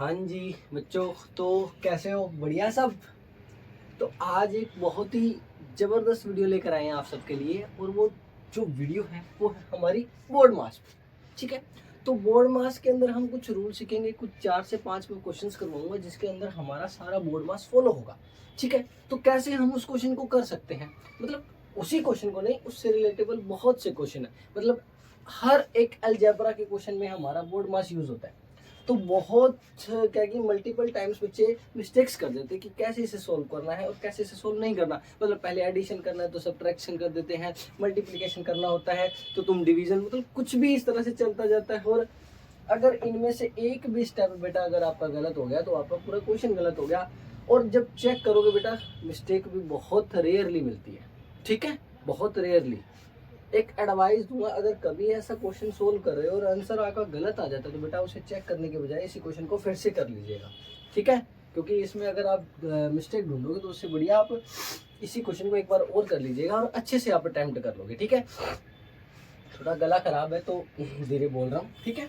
हाँ जी बच्चों, तो कैसे हो? बढ़िया सब। तो आज एक बहुत ही ज़बरदस्त वीडियो लेकर आए हैं आप सबके लिए, और वो जो वीडियो है वो है हमारी बोर्ड मास पे। ठीक है, तो बोर्ड मास के अंदर हम कुछ रूल सीखेंगे, कुछ 4 से 5 मैं क्वेश्चंस करवाऊंगा जिसके अंदर हमारा सारा बोर्ड मास फॉलो होगा। ठीक है, तो कैसे हम उस क्वेश्चन को कर सकते हैं, मतलब उसी क्वेश्चन को नहीं, उससे रिलेटेबल बहुत से क्वेश्चन है। मतलब हर एक अलजेब्रा के क्वेश्चन में हमारा बोर्ड मास यूज होता है। तो बहुत क्या कि मल्टीपल टाइम्स बच्चे मिस्टेक्स कर देते हैं कि कैसे इसे सोल्व करना है और कैसे इसे सोल्व नहीं करना। मतलब पहले एडिशन करना है तो सब्ट्रैक्शन कर देते हैं, मल्टीप्लिकेशन करना होता है तो तुम डिवीजन, मतलब कुछ भी इस तरह से चलता जाता है। और अगर इनमें से एक भी स्टेप बेटा अगर आपका गलत हो गया तो आपका पूरा क्वेश्चन गलत हो गया। और जब चेक करोगे बेटा, मिस्टेक भी बहुत रेयरली मिलती है। ठीक है, बहुत रेयरली। एक एडवाइस दूंगा, अगर कभी ऐसा क्वेश्चन सोल्व कर रहे हो और आंसर आपका गलत आ जाता है तो बेटा उसे चेक करने के बजाय इसी क्वेश्चन को फिर से कर लीजिएगा। ठीक है, क्योंकि इसमें अगर आप मिस्टेक ढूंढोगे तो उससे बढ़िया आप इसी क्वेश्चन को एक बार और कर लीजिएगा और अच्छे से आप अटेम्प्ट कर लोगे। ठीक है, थोड़ा गला खराब है तो धीरे बोल रहा हूँ। ठीक है,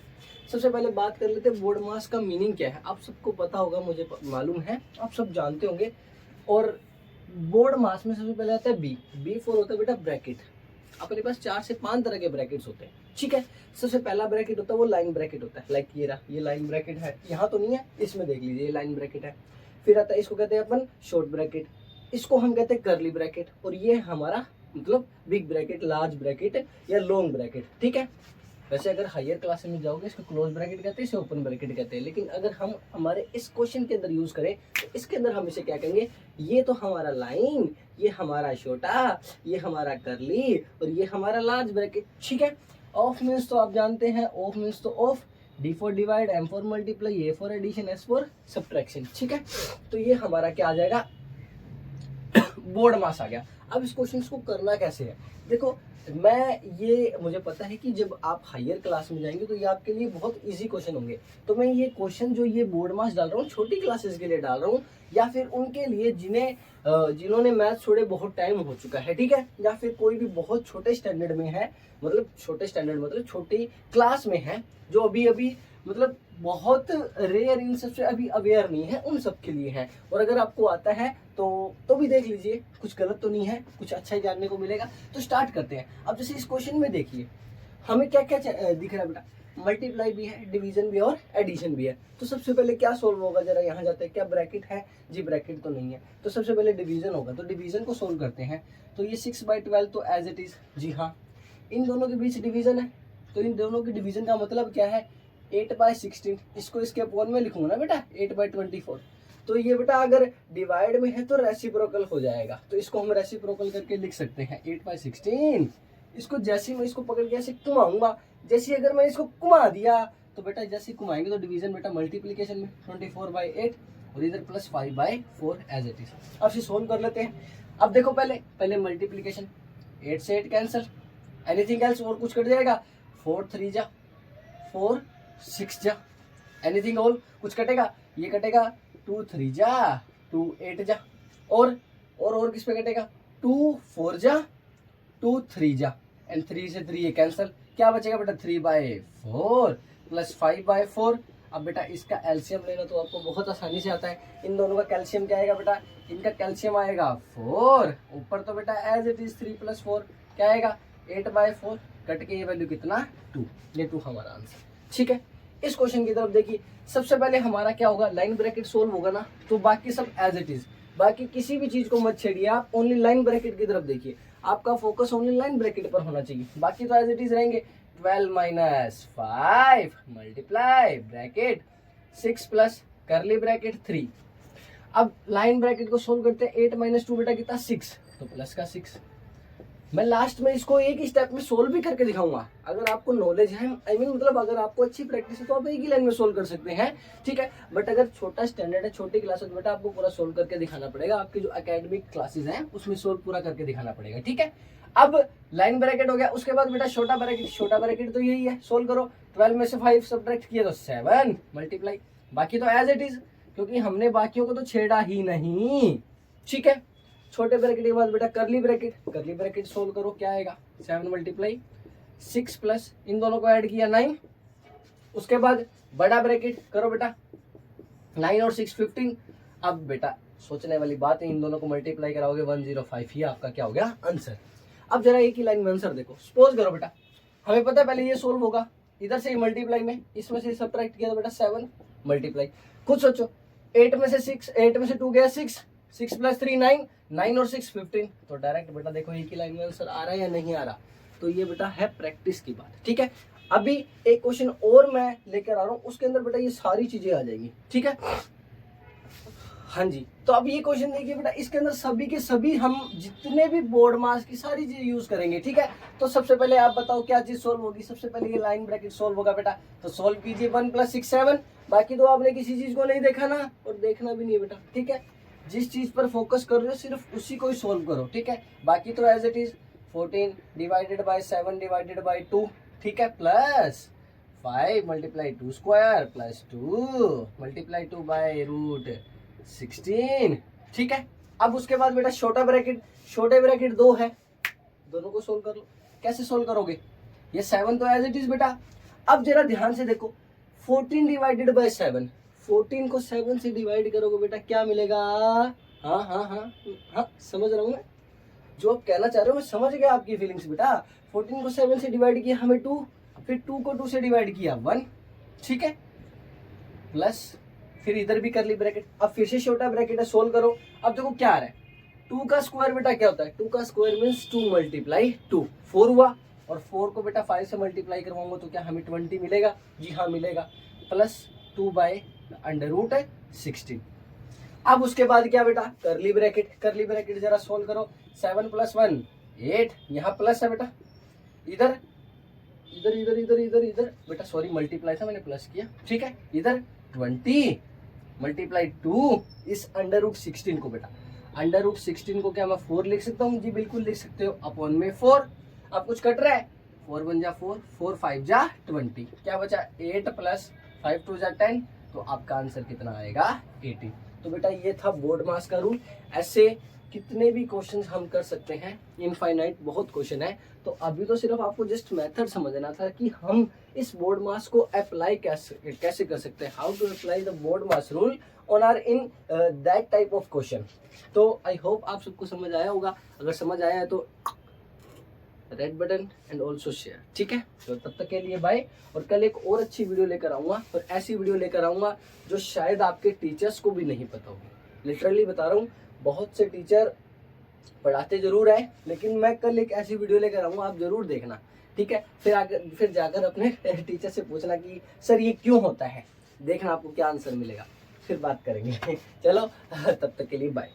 सबसे पहले बात कर लेते हैं बोर्ड मास का मीनिंग क्या है। आप सबको पता होगा, मुझे मालूम है, आप सब जानते होंगे। और बोर्ड मास में सबसे पहले आता है बी। बी फॉर होता है बेटा ब्रैकेट। अपने पास 4 से 5 तरह के ब्रैकेट्स होते हैं। ठीक है, सबसे पहला ब्रैकेट होता है वो लाइन ब्रैकेट होता है। लाइक ये रहा, ये लाइन ब्रैकेट है, यहाँ तो नहीं है, इसमें देख लीजिए ये लाइन ब्रैकेट है। फिर आता है, इसको कहते हैं अपन शॉर्ट ब्रैकेट, इसको हम कहते हैं कर्ली ब्रैकेट, और ये हमारा मतलब बिग ब्रैकेट, लार्ज ब्रैकेट या लॉन्ग ब्रैकेट। ठीक है, वैसे अगर हायर क्लास में जाओगे इसको क्लोज ब्रैकेट कहते हैं, इसे ओपन ब्रैकेट कहते हैं। लेकिन अगर हम हमारे इस क्वेश्चन के अंदर यूज करें तो इसके अंदर हम इसे क्या कहेंगे, ये तो हमारा लाइन, ये हमारा छोटा, ये हमारा करली और ये हमारा लार्ज ब्रैकेट। ठीक है, ऑफ मीन्स तो आप जानते हैं, ऑफ मीन्स तो of, D for divide, M for multiply, A for addition, S for subtraction. ठीक है, तो ये हमारा क्या आ जाएगा, बोर्ड मास आ गया। अब इस क्वेश्चन को करना कैसे है, देखो मैं ये मुझे पता है कि जब आप हायर क्लास में जाएंगे तो ये आपके लिए बहुत इजी क्वेश्चन होंगे। तो मैं ये क्वेश्चन जो ये बोर्ड मास डाल रहा हूँ छोटी क्लासेस के लिए डाल रहा हूँ, या फिर उनके लिए जिन्होंने मैथ छोड़े बहुत टाइम हो चुका है। ठीक है, या फिर कोई भी बहुत छोटे स्टैंडर्ड में है, मतलब छोटे स्टैंडर्ड मतलब छोटी क्लास में है, जो अभी अभी मतलब बहुत रेयर इन सबसे अभी अवेयर नहीं है, उन सब के लिए है। और अगर आपको आता है तो भी देख लीजिए, कुछ गलत तो नहीं है, कुछ अच्छा ही जानने को मिलेगा। तो स्टार्ट करते हैं। अब जैसे इस क्वेश्चन में देखिए हमें क्या क्या दिख रहा है बेटा, मल्टीप्लाई भी है, डिवीजन भी है और एडिशन भी है। तो सबसे पहले क्या सोल्व होगा, जरा यहाँ जाते हैं। क्या ब्रैकेट है जी? ब्रैकेट तो नहीं है, तो सबसे पहले डिवीजन होगा। तो डिवीजन को सोल्व करते हैं। तो ये 6/12 तो एज इट इज, जी हाँ। इन दोनों के बीच डिवीजन है, तो इन दोनों की डिवीजन का मतलब क्या है, 8/16। इसको इसके अपॉन में लिखूंगा ना बेटा, 8/24। तो ये बेटा अगर डिवाइड में है तो रेसिप्रोकल हो जाएगा, तो इसको हम रेसिप्रोकल करके लिख सकते हैं 8/16। इसको जैसे मैं इसको पकड़ के ऐसे घुमाऊंगा, जैसे अगर मैं इसको घुमा दिया तो बेटा जैसे घुमाएंगे तो डिवीजन बेटा मल्टीप्लीकेशन में 24/8 और इधर +5/4 एज इट इज। अब इसे सोल्व कर लेते हैं। अब देखो पहले पहले मल्टीप्लीकेशन, 8 से 8 कैंसिल, एनीथिंग एल्स और कुछ कट जाएगा, 4 3 जा 4 6 जा, एनीथिंग ऑल कुछ कटेगा, ये कटेगा, 2 3 जा 2 8 जा, और किस पे कटेगा, 2 4 जा 2 3 जा, एंड 3 से 3 ये कैंसिल, क्या बचेगा बेटा 3/4 प्लस 5/4। अब बेटा इसका एलसीएम लेना तो आपको बहुत आसानी से आता है। इन दोनों का कैल्शियम क्या आएगा बेटा, इनका कैल्शियम आएगा 4, ऊपर तो बेटा एज इट इज 3 + 4 क्या आएगा 8/4, कट के ये वैल्यू कितना 2, ये 2 हमारा आंसर। ठीक है, इस क्वेश्चन की तरफ देखिए। सबसे पहले हमारा क्या होगा, लाइन ब्रैकेट सोल्व होगा ना, तो बाकी सब एज इट इज, बाकी किसी भी चीज को मत छेड़िए, आप ओनली लाइन ब्रैकेट की तरफ देखिए। आपका फोकस ओनली लाइन ब्रैकेट पर होना चाहिए, बाकी तो एज इट इज रहेंगे। 12 - 5 मल्टीप्लाई ब्रैकेट 6 प्लस करली ब्रैकेट 3। अब लाइन ब्रैकेट को सोल्व करते हैं। 8 - 2 बेटा कितना 6, तो प्लस का 6। मैं लास्ट में इसको एक ही स्टेप में सोल्व भी करके दिखाऊंगा। अगर आपको नॉलेज है, आई मीन मतलब अगर आपको अच्छी प्रैक्टिस है तो आप एक ही लाइन में सोल्व कर सकते हैं। ठीक है, बट अगर छोटा स्टैंडर्ड है, छोटी क्लास है, तो बेटा आपको पूरा सोल्व करके दिखाना पड़ेगा। आपकी जो एकेडमिक क्लासेस हैं उसमें सोल्व पूरा करके दिखाना पड़ेगा। ठीक है, अब लाइन ब्रैकेट हो गया, उसके बाद बेटा छोटा ब्रैकेट। छोटा ब्रैकेट तो यही है, सोल्व करो। 12 में से 5 सब्ट्रैक्ट किया तो 7 मल्टीप्लाई, बाकी तो एज इट इज, क्योंकि हमने बाकियों को तो छेड़ा ही नहीं। ठीक है, छोटे ब्रैकेट के बाद बेटा करली ब्रैकेट, करली ब्रैकेट सोल्व करो, क्या आएगा 7 मल्टीप्लाई 6 प्लस इन दोनों को ऐड किया 9। उसके बाद बड़ा ब्रैकेट करो बेटा, 9 और 6 15। अब बेटा सोचने वाली बात है, इन दोनों को मल्टीप्लाई कराओगे 105, ये आपका क्या हो गया आंसर। अब जरा एक ही लाइन में आंसर देखो। सपोज करो बेटा हमें पता है पहले ये सोल्व होगा, इधर से मल्टीप्लाई में, इसमें से सब्ट्रैक्ट किया तो बेटा 7 मल्टीप्लाई। खुद सोचो 8 में से 6, 8 में से 2 गया 6, 6 + 3 9, 9 और 6 15। तो डायरेक्ट बेटा देखो एक ही लाइन में आंसर आ रहा है या नहीं आ रहा। तो ये बेटा है प्रैक्टिस की बात, ठीक है। अभी एक क्वेश्चन और मैं लेकर आ रहा हूँ, उसके अंदर बेटा ये सारी चीजें आ जाएंगी, ठीक है। हाँ जी, तो अब ये क्वेश्चन देखिए बेटा, इसके अंदर सभी के सभी हम जितने भी बोर्ड मास की सारी चीजें यूज करेंगे, ठीक है। तो सबसे पहले आप बताओ क्या चीज सोल्व होगी। सबसे पहले ये लाइन ब्रैकेट सोल्व होगा बेटा, तो सोल्व कीजिए 1 + 6 7। बाकी तो आपने किसी चीज को नहीं देखा ना, और देखना भी नहीं बेटा, ठीक है। जिस चीज पर फोकस कर रहे हो सिर्फ उसी को ही सोल्व करो, ठीक है। बाकी तो एज इट इज 14 / 7 / 2, ठीक है, प्लस 5 × 2 स्क्वायर प्लस 2 × 2 √ 16, ठीक है। अब उसके बाद बेटा छोटे ब्रैकेट 2 है, दोनों को सोल्व कर लो। कैसे सोल्व करोगे, ये 7 तो एज इट इज बेटा। अब जरा ध्यान से देखो 14 / 7, 14 को 7 से डिवाइड करोगे बेटा क्या मिलेगा। हाँ हाँ हाँ हाँ, समझ रहा हूँ मैं जो आप कहना चाह रहे हो, मैं समझ गया आपकी फीलिंग्स बेटा। 14 को 7 से डिवाइड किया हमें 2, फिर 2 को 2 से डिवाइड किया 1, ठीक है, प्लस फिर इधर भी कर ली ब्रैकेट। अब फिर से छोटा ब्रैकेट है, सोल्व करो। अब देखो क्या आ रहा है, 2 का स्क्वायर बेटा क्या होता है, 2 का स्क्वायर मीन्स 2 × 2 4 हुआ, और 4 को बेटा 5 से मल्टीप्लाई करवाऊंगा तो क्या हमें 20 मिलेगा। जी हाँ मिलेगा, प्लस 2/√16। अब उसके बाद क्या बेटा, करली ब्रैकेट जरा सोल्व करो। 7 + 1 8, यहाँ प्लस है बेटा, इधर इधर इधर इधर इधर इधर बेटा, सॉरी मल्टीप्लाई था मैंने प्लस किया, ठीक है। इधर 20 × 2 इस √16 को बेटा, √16 को क्या मैं 4 लिख सकता हूँ। जी बिल्कुल लिख सकते हो, अपॉन में 4। अब कुछ कट रहा है, 4 × 1 = 4, 4 × 5 = 20, क्या बचा 8 + 5 × 2 = 10। तो आपका आंसर कितना आएगा 18। तो बेटा ये था बोर्ड मास का रूल। ऐसे कितने भी क्वेश्चंस हम कर सकते हैं, इनफाइनाइट बहुत क्वेश्चन है। तो अभी तो सिर्फ आपको जस्ट मेथड समझना था कि हम इस बोर्ड मास को अप्लाई कैसे कर सकते हैं, how to apply the BODMAS rule on or in that type of question. तो आई होप आप सबको समझ आया होगा। अगर समझ आया है तो red button and also share, ठीक है। तो तब तक के लिए बाय, और कल एक और अच्छी वीडियो लेकर आऊंगा, और ऐसी वीडियो लेकर आऊंगा जो शायद आपके टीचर्स को भी नहीं पता होगी। लिटरली बता रहा हूँ, बहुत से टीचर पढ़ाते जरूर है, लेकिन मैं कल एक ऐसी वीडियो लेकर आऊंगा, आप जरूर देखना, ठीक है। फिर जाकर अपने टीचर से पूछना कि सर ये क्यों होता है, देखना आपको क्या आंसर मिलेगा, फिर बात करेंगे। चलो तब तक के लिए बाय।